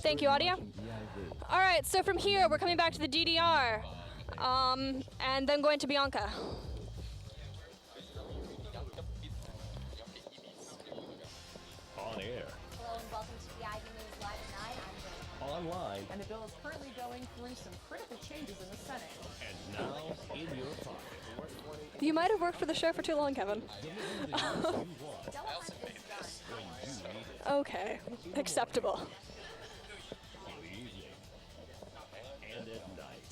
Thank you, audio. All right, so from here, we're coming back to the DDR, and then going to Bianca. On air. Hello and welcome to the EIV News Live at 9. I'm Jane. Online. And the bill is currently going through some critical changes in the Senate. And now in your pocket. You might have worked for the show for too long, Kevin. Okay, acceptable. And at night.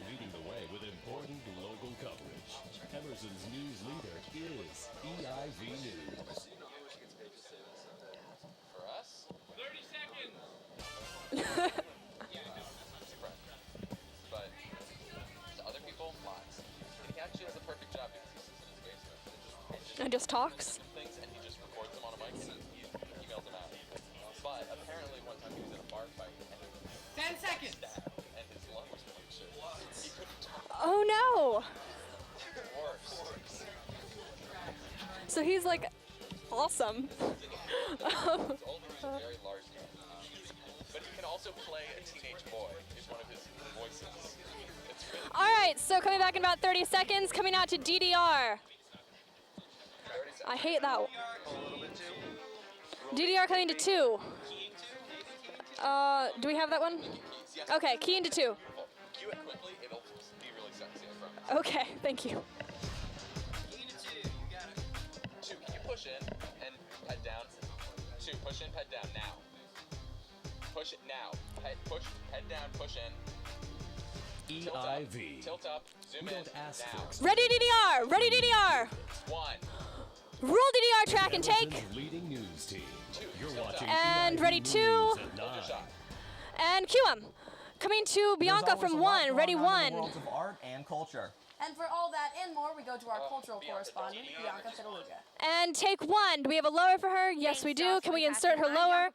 Leading the way with important local coverage. Emerson's news leader is EIV News. For us? 30 seconds! But to other people, lots. And he actually has a perfect job because he sits in his basement And just talks? things and he just records them on a mic and then he emails them out. But apparently one time he was in a bar fight and 10 seconds! and his lungs punctured. He couldn't talk. Oh no! Worse. So he's like awesome. He's older, he's a very large man. But he can also play a teenage boy. Is one of his voices. It's really All right, so coming back in about 30 seconds, coming out to DDR. 30 seconds. I hate that. A little bit too. DDR coming to 2. Do we have that one? Okay, key into 2. Cue it quickly, it'll be really sexy, I promise. Okay, thank you. 2, can you push in and head down? 2, push in, head down, now. Push it now. Push, head down, push in. EIV. Tilt up, zoom We in, don't ask now. for Ready DDR, ready DDR. 1, Roll DDR track and take. Emerson's leading news team. 2, You're tilt watching up. And EIV ready, News 2. at Hold your 9. shot. And cue 'em. Coming to Bianca from 1, ready 1. Worlds of art and culture. And for all that and more, we go to our cultural correspondent, Bianca Fidaluga. And take 1. Do we have a lower for her? Yes, we do. Can we insert her lower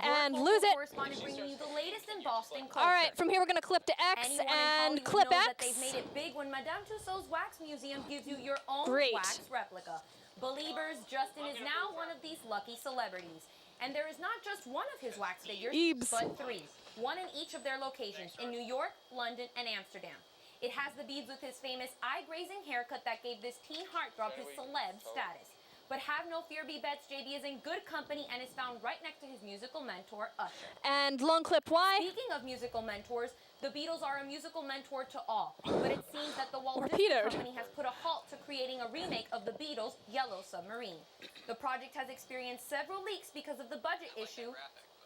and lose it? Correspondent bringing you the latest in Boston culture. All right, from here we're going to clip to X Anyone in and Hollywood clip knows that X. they've made it big when Madame Tussauds Wax Museum gives you your own Great. wax replica. Believers, Justin is now one of these lucky celebrities. And there is not just one of his wax figures, Eebs. but 3. One in each of their locations, in New York, London, and Amsterdam. It has the beads with his famous eye-grazing haircut that gave this teen heartthrob his celeb status. But have no fear, B-Bets, JB is in good company and is found right next to his musical mentor, Usher. And long clip Y. Speaking of musical mentors, the Beatles are a musical mentor to all. But it seems that the Walt Disney Repeated. Company has put a halt to creating a remake of the Beatles' Yellow Submarine. The project has experienced several leaks because of the budget issue,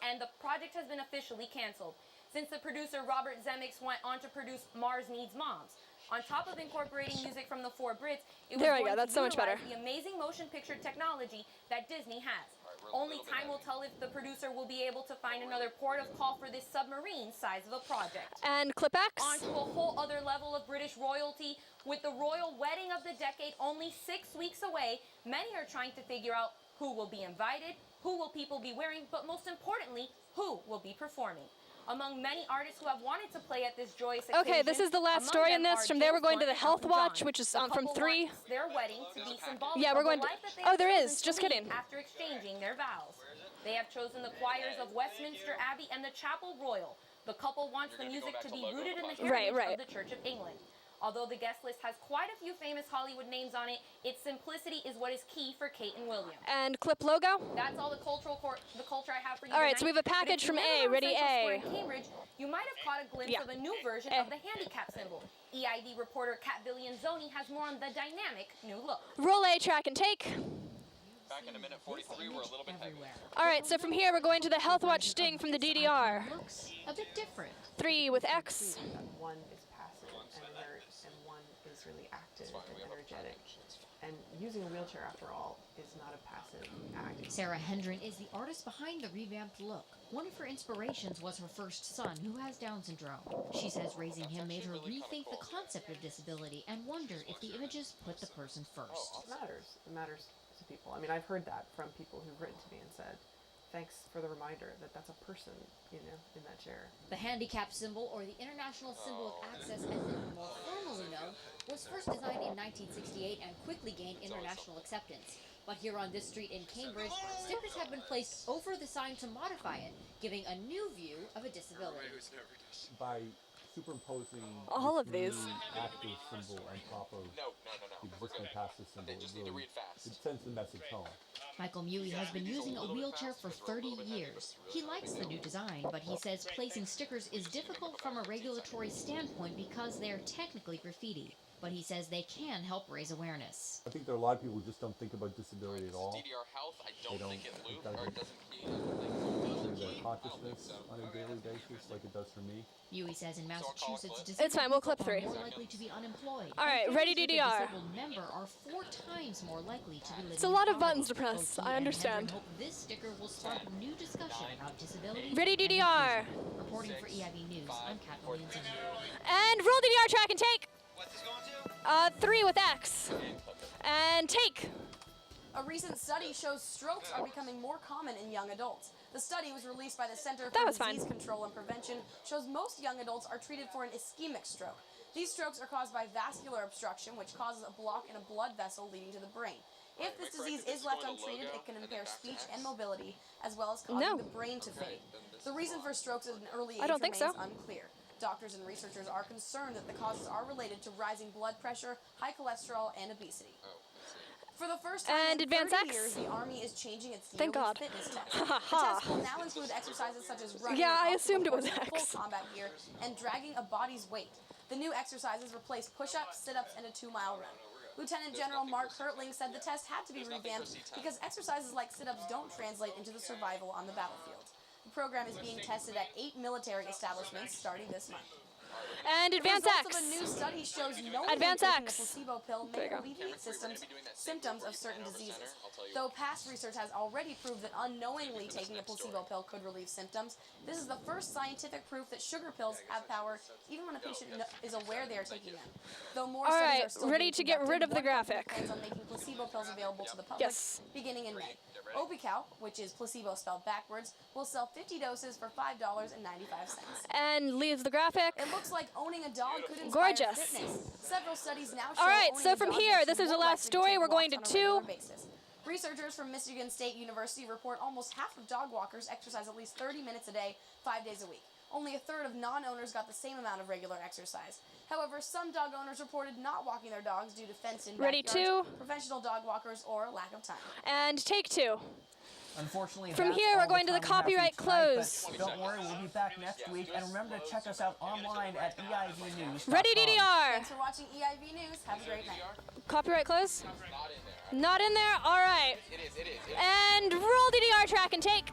and the project has been officially canceled. Since the producer Robert Zemeckis went on to produce Mars Needs Moms. On top of incorporating music from the 4 Brits, it was There we going go, that's to so much utilize better. the amazing motion picture technology that Disney has. Only time will tell if the producer will be able to find another port of call for this submarine size of a project. And clip X. On to a whole other level of British royalty. With the royal wedding of the decade only 6 weeks away, many are trying to figure out who will be invited, who will people be wearing, but most importantly, who will be performing. Among many artists who have wanted to play at this joyous occasion, Okay, this is the last among story them in this. are From there, we're James going to the Blunt and Health Elton Watch, John. which is The from couple 3. wants their wedding to be symbolic Yeah, we're of going the to- life that they oh, have there chosen is. to Just lead kidding. After exchanging their vows. They have chosen the choirs of Westminster Abbey and the Chapel Royal. The couple wants the music to be rooted in the heritage Right. of the Church of England. Although the guest list has quite a few famous Hollywood names on it, its simplicity is what is key for Kate and William. And clip logo. That's all the culture I have for you All right, tonight. so we have a But if package you from live A, around ready Central Square A. in Cambridge, you might have caught a glimpse Yeah. of a new version A. of the handicap symbol. EIV reporter Kat Villianzoni has more on the dynamic new look. Roll A track and take. Back in a minute 43, we're a little bit heavy. All right, so from here we're going to the Health Watch sting from the DDR. Looks a bit different. 3 with X. One is passive and inert, and one is really active and energetic. And using a wheelchair, after all, is not a passive act. Sarah Hendren is the artist behind the revamped look. One of her inspirations was her first son, who has Down syndrome. She says raising him made her rethink the concept of disability and wonder if the images put the person first. It matters. It matters to people. I mean, I've heard that from people who've written to me and said, thanks for the reminder that that's a person, you know, in that chair. The handicap symbol, or the International Symbol of Access as it is more formally known, was first designed in 1968 and quickly gained international acceptance. But here on this street in Cambridge, stickers have been placed over the sign to modify it, giving a new view of a disability. By superimposing All this of these. new active symbol on top of the existing passive symbol, They just need to read fast. it sends the message home. Michael Mewey has been using a wheelchair for 30 years. He likes the new design, but he says placing stickers is difficult from a regulatory standpoint because they're technically graffiti. But he says they can help raise awareness. I think there are a lot of people who just don't think about disability at all. DDR health, I don't don't- think it it loop doesn't- or it doesn't key. Through their consciousness on a daily basis, like it does for me. Mewey says in Massachusetts, It's fine, we'll clip disabled 3. people are more likely to be unemployed. All right, and ready, families with a DDR. disabled member are 4 times more likely to be living It's a lot in of buttons to poverty. press, Both I he and understand. Henry hope this sticker will spark new discussion about disability. Ready, and DDR. inclusion. Reporting for EIV News, I'm Kat Williamson. And roll DDR track and take. 3 with X. And take. A recent study shows strokes are becoming more common in young adults. The study was released by the Center That for was fine. Disease Control and Prevention, shows most young adults are treated for an ischemic stroke. These strokes are caused by vascular obstruction, which causes a block in a blood vessel leading to the brain. If this disease is left untreated, it can impair speech and mobility, as well as causing No. the brain to fade. The reason for strokes at an early age I don't think remains so. unclear. Doctors and researchers are concerned that the causes are related to rising blood pressure, high cholesterol, and obesity. For the first time And in advance 30 X. years, the Army is changing its Thank yearly God. fitness test. Ha, The ha, ha. test will now include exercises such as running, Yeah, I an assumed it was obstacle course in X. full combat gear, and dragging a body's weight. The new exercises replace push-ups, sit-ups, and a 2-mile run. Lieutenant General Mark Hertling said the test had to be revamped because exercises like sit-ups don't translate into the survival on the battlefield. The program is being tested at 8 military establishments starting this month. And advance Results X. of a new study shows knowingly Advance taking X. a placebo pill There may you go. alleviate symptoms of certain diseases. Though past research has already proved that unknowingly taking a placebo pill could relieve symptoms, this is the first scientific proof that sugar pills have power even when a patient is aware they are taking them. Though more All studies right, are still ready being to get rid conducted, of the one company graphic. plans on making placebo pills available to the public Yes. beginning in May. Opical, which is placebo spelled backwards, will sell 50 doses for $5.95. And leaves the graphic. It looks like owning a dog could inspire Gorgeous. fitness. Several studies now show All right, owning so a from dog here, makes this you is the more last likely story. take We're going walks to on a regular 2. basis. Researchers from Michigan State University report almost half of dog walkers exercise at least 30 minutes a day, 5 days a week. Only a third of non-owners got the same amount of regular exercise. However, some dog owners reported not walking their dogs due to fenced-in Ready, backyards, 2. professional dog walkers, or lack of time. And take 2. Unfortunately, From that's here, we're all the going to the time we have for you copyright tonight, close. but don't worry, we'll be back next week. And remember to check us out online at EIVnews.com. Ready, DDR. Thanks for watching EIV News. Have a great night. Copyright close. Not in there. Not in there. All right. It is. And roll DDR track and take.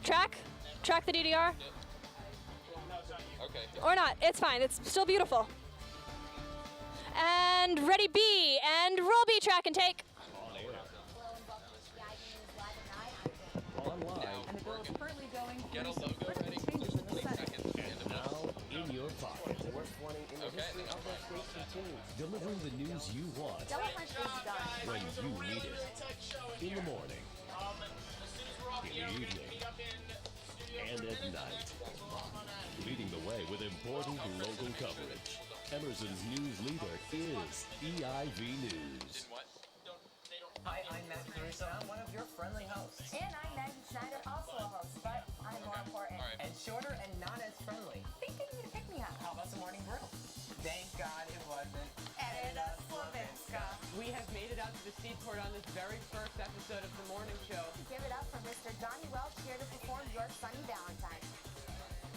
Track. Track the DDR. Okay. Or not. It's fine. It's still beautiful. And ready B. And roll B track and take. Online And the bill is currently going Get a through logo some ready. critical changes in the Senate. and now in your pocket. Okay. Delivering the news you want Delafresh is done. when you need it. In the morning, in the evening, and at night. Leading the way with important local coverage. Emerson's news leader is EIV News. Hi, I'm Matt Caruso. I'm one of your friendly hosts. And I'm Maggie Schneider, also a host, but I'm more important. And shorter and not as friendly. Think you need to pick me up. How about some morning brew? Thank God it wasn't. Edita Slavinska. We have made it out to the seaport on this very first episode of the morning show. Give it up for Mr. Johnny Welch here to perform Your Sunny Valentine.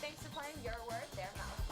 Thanks for playing Your Word, Their Mouth.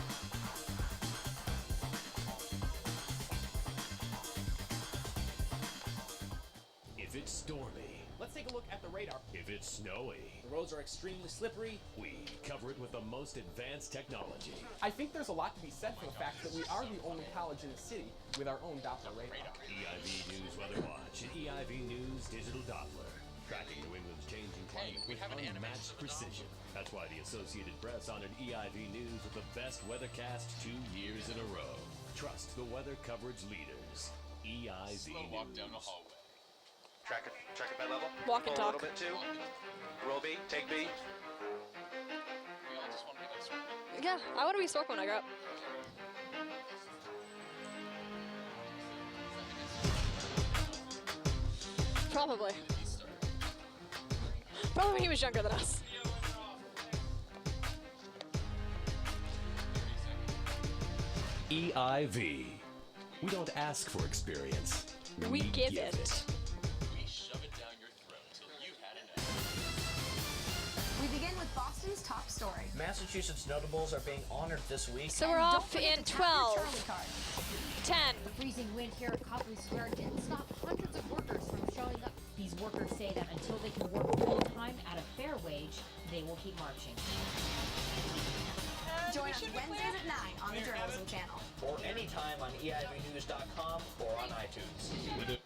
If it's stormy, Let's take a look at the radar. if it's snowy, The roads are extremely slippery. we cover it with the most advanced technology. I think there's a lot to be said for the fact that we are the only college in the city with our own Doppler radar. EIV News Weather Watch and EIV News Digital Doppler. Tracking New England's changing climate we with have an unmatched precision. That's why the Associated Press honored EIV News with the best weathercast 2 years in a row. Trust the weather coverage leaders. EIV Slow walk News. down the hallway. Track it bed level. Walk and Pull a little talk. bit too. Roll B, take B. We all just want to be like sort Yeah, I want to be Stork when I grow up. Probably. Probably when he was younger than us. EIV. We don't ask for experience. We give it. We shove it down your throat till you've had enough. We begin with Boston's top story. Massachusetts notables are being honored this week. So we're And don't off forget in to tap your 12, Charlie card. 10. The freezing wind here at Copley Square didn't stop hundreds of workers from showing up. These workers say that until they can work full-time at a fair wage, they will keep marching. Join us Wednesdays at 9 on the Journalism Channel. Or anytime on EIVnews.com or on iTunes. With